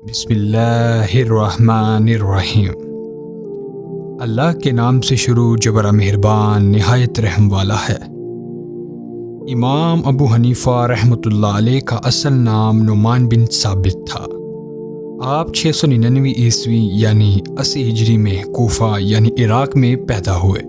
بسم اللہ الرحمن الرحیم۔ اللہ کے نام سے شروع جو بڑا مہربان نہایت رحم والا ہے۔ امام ابو حنیفہ رحمۃ اللہ علیہ کا اصل نام نعمان بن ثابت تھا۔ آپ 699 عیسوی یعنی 80 ہجری میں کوفہ یعنی عراق میں پیدا ہوئے۔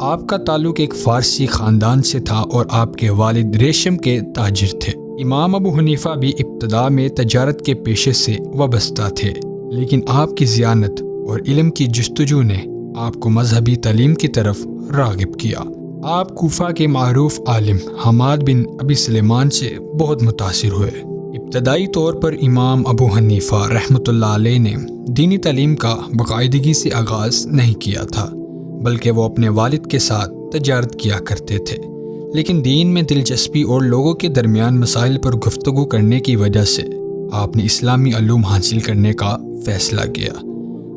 آپ کا تعلق ایک فارسی خاندان سے تھا اور آپ کے والد ریشم کے تاجر تھے۔ امام ابو حنیفہ بھی ابتدا میں تجارت کے پیشے سے وابستہ تھے، لیکن آپ کی ذہانت اور علم کی جستجو نے آپ کو مذہبی تعلیم کی طرف راغب کیا۔ آپ کوفہ کے معروف عالم حماد بن ابی سلیمان سے بہت متاثر ہوئے۔ ابتدائی طور پر امام ابو حنیفہ رحمۃ اللہ علیہ نے دینی تعلیم کا باقاعدگی سے آغاز نہیں کیا تھا، بلکہ وہ اپنے والد کے ساتھ تجارت کیا کرتے تھے، لیکن دین میں دلچسپی اور لوگوں کے درمیان مسائل پر گفتگو کرنے کی وجہ سے آپ نے اسلامی علوم حاصل کرنے کا فیصلہ کیا۔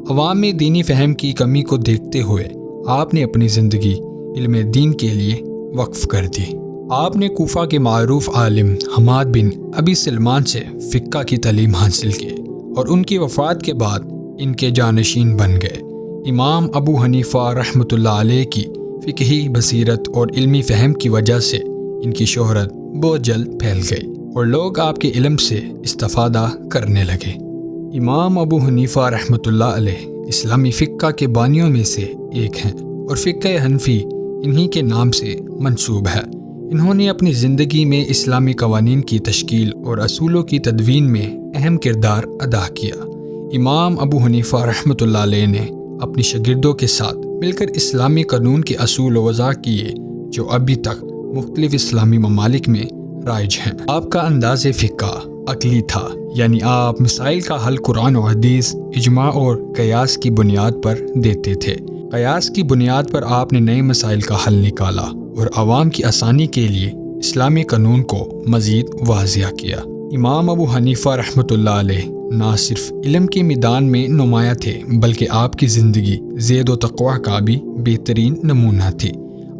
عوام میں دینی فہم کی کمی کو دیکھتے ہوئے آپ نے اپنی زندگی علم دین کے لیے وقف کر دی۔ آپ نے کوفہ کے معروف عالم حماد بن ابی سلیمان سے فقہ کی تعلیم حاصل کی اور ان کی وفات کے بعد ان کے جانشین بن گئے۔ امام ابو حنیفہ رحمۃ اللہ علیہ کی فقہی بصیرت اور علمی فہم کی وجہ سے ان کی شہرت بہت جلد پھیل گئی اور لوگ آپ کے علم سے استفادہ کرنے لگے۔ امام ابو حنیفہ رحمۃ اللہ علیہ اسلامی فقہ کے بانیوں میں سے ایک ہیں اور فقہ حنفی انہی کے نام سے منسوب ہے۔ انہوں نے اپنی زندگی میں اسلامی قوانین کی تشکیل اور اصولوں کی تدوین میں اہم کردار ادا کیا۔ امام ابو حنیفہ رحمۃ اللہ علیہ نے اپنی شاگردوں کے ساتھ مل کر اسلامی قانون کے اصول وضع کیے جو ابھی تک مختلف اسلامی ممالک میں رائج ہیں۔ آپ کا انداز فقہ عقلی تھا، یعنی آپ مسائل کا حل قرآن و حدیث، اجماع اور قیاس کی بنیاد پر دیتے تھے۔ قیاس کی بنیاد پر آپ نے نئے مسائل کا حل نکالا اور عوام کی آسانی کے لیے اسلامی قانون کو مزید واضح کیا۔ امام ابو حنیفہ رحمۃ اللہ علیہ نہ صرف علم کے میدان میں نمایاں تھے بلکہ آپ کی زندگی زہد و تقویٰ کا بھی بہترین نمونہ تھی۔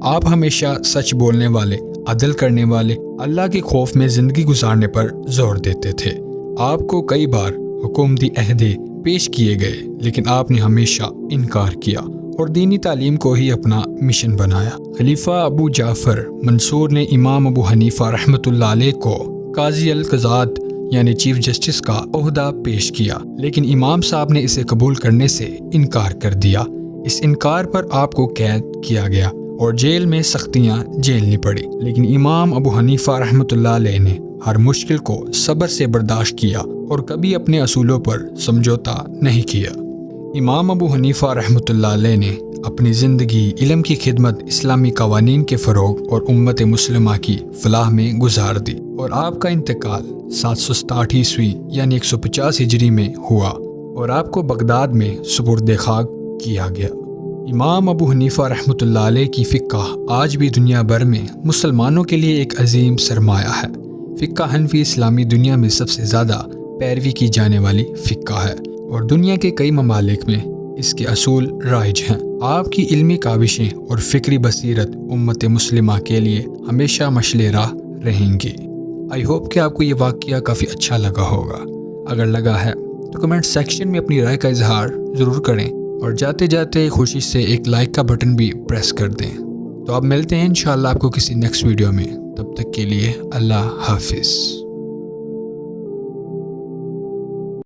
آپ ہمیشہ سچ بولنے والے، عدل کرنے والے، اللہ کے خوف میں زندگی گزارنے پر زور دیتے تھے۔ آپ کو کئی بار حکومتی عہدے پیش کیے گئے، لیکن آپ نے ہمیشہ انکار کیا اور دینی تعلیم کو ہی اپنا مشن بنایا۔ خلیفہ ابو جعفر منصور نے امام ابو حنیفہ رحمۃ اللہ علیہ کو قاضی القضات یعنی چیف جسٹس کا عہدہ پیش کیا، لیکن امام صاحب نے اسے قبول کرنے سے انکار کر دیا۔ اس انکار پر آپ کو قید کیا گیا اور جیل میں سختیاں جھیلنی پڑی، لیکن امام ابو حنیفہ رحمۃ اللہ علیہ نے ہر مشکل کو صبر سے برداشت کیا اور کبھی اپنے اصولوں پر سمجھوتا نہیں کیا۔ امام ابو حنیفہ رحمۃ اللہ علیہ نے اپنی زندگی علم کی خدمت، اسلامی قوانین کے فروغ اور امت مسلمہ کی فلاح میں گزار دی اور آپ کا انتقال 767 عیسوی یعنی 150 ہجری میں ہوا اور آپ کو بغداد میں سپرد خاک کیا گیا۔ امام ابو حنیفہ رحمۃ اللہ علیہ کی فقہ آج بھی دنیا بھر میں مسلمانوں کے لیے ایک عظیم سرمایہ ہے۔ فقہ حنفی اسلامی دنیا میں سب سے زیادہ پیروی کی جانے والی فقہ ہے اور دنیا کے کئی ممالک میں اس کے اصول رائج ہیں۔ آپ کی علمی کاوشیں اور فکری بصیرت امت مسلمہ کے لیے ہمیشہ مشعل راہ رہیں گی۔ آئی ہوپ کہ آپ کو یہ واقعہ کافی اچھا لگا ہوگا۔ اگر لگا ہے تو کمنٹ سیکشن میں اپنی رائے کا اظہار ضرور کریں اور جاتے جاتے خوشی سے ایک لائک کا بٹن بھی پریس کر دیں۔ تو اب ملتے ہیں انشاءاللہ آپ کو کسی نیکسٹ ویڈیو میں، تب تک کے لیے اللہ حافظ۔